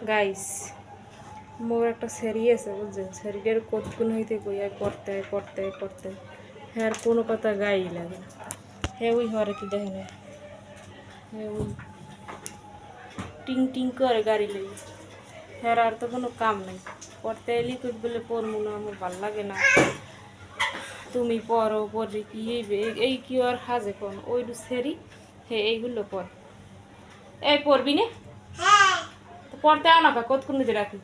Guys মোর একটা সেরি আছে বুঝছেন, সেরিটার কতক্ষণ হইতে কইয়া পড়তে হ্যাঁ কোনো কথা গাই লাগে না। হ্যাঁ ওই হরে কি দেখে না, হ্যাঁ ওই টিং টিং করে গাড়ি লেগে। হ্যাঁ আর তো কোনো কাম নাই, পড়তে এলি কই বলে পড়বো না, আমার ভাল লাগে না। তুমি পড়ো পড়ে কি এই কি আর হাজে কোন ওই সেরি হ্যাঁ এইগুলো পড়। এই পড়বি না তো পড়তে আও না, কতক্ষণ দিতে রাখি?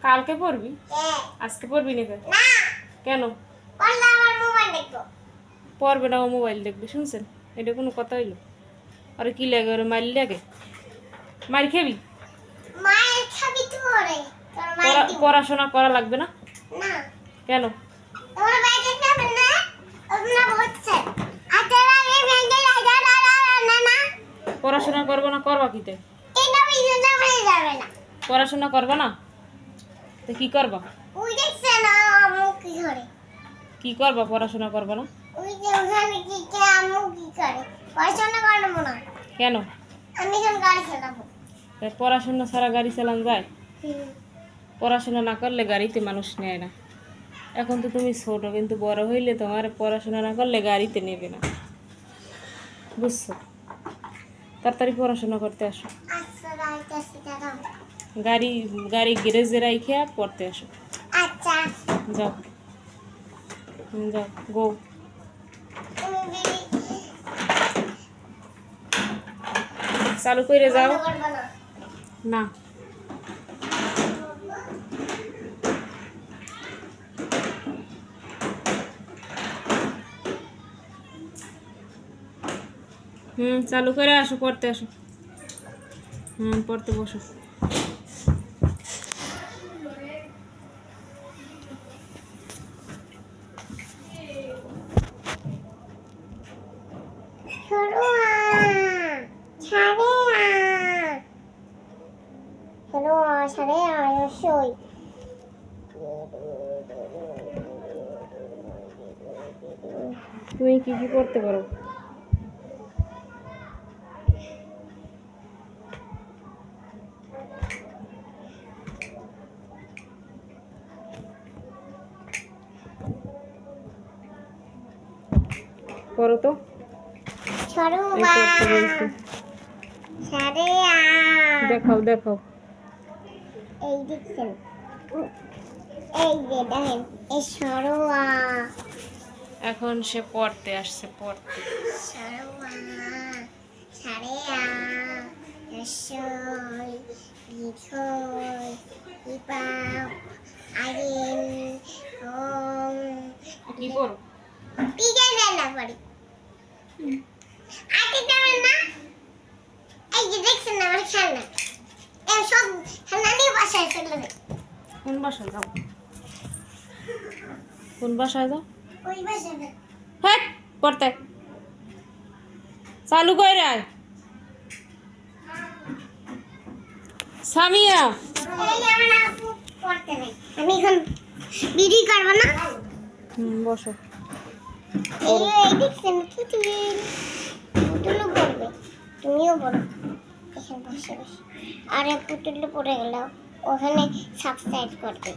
কালকে পড়বি? আজকে পড়বি না কেন? পড়বে না, ও মোবাইল দেখবে। শুনছেন, এটা কোনো কথা হইলো? আরে কি লাগে, ওরে মাইল লাগে? মার খাবি? পড়াশোনা করা লাগবে না কেন? পড়াশোনা করবো না, করবা কি? পড়াশোনা করবা না তো কি করবা? কি করবা? পড়াশোনা করবা না কেন? পড়াশোনা ছাড়া গাড়ি চালান যায়? পড়াশোনা না করলে গাড়িতে মানুষ নেয় না। এখন তো তুমি ছোট, কিন্তু বড় হইলে তোমার পড়াশোনা না করলে গাড়িতে নেবে না, বুঝছো? তাড়াতাড়ি পড়াশোনা করতে আসো। গাড়ি গ্যারেজে রাইখা পড়তে আসো। আচ্ছা যাও যাও গো। চালু করে যাও না। চালু করে আসো, পড়তে আসো। পড়তে বসো। তুমি কি কি করতে পারো? করো তো। দেখাও দেখাও। এই দেখছেন, এই যে দেখেন, এই সরোয়া। এখন সে পড়তে আসছে, পড়তে। সরোয়া সারেয়া রসই লিখই ইপাও আইন ওম। কি পড়ো? পিজাই না পড়ি। আতে যাবে না। এই যে দেখছেন না আমার খেলনা, এই সব খেলনা নিয়ে বাসায় চলে যাবে। কোন বাসায় যাও? কোন বাসায় যাও? ওই বাসায়। হ্যাঁ পড়তে চালু করে আয় সামিয়া। আমি এখন বিড়ি করবো না। বসো। এই দেখছেন পুতুলও পড়বে, তুমিও পড়ো এখানে বসে বসে। আরে পুতুলও পড়ে গেল, ওখানে সাবস্ক্রাইব করবে।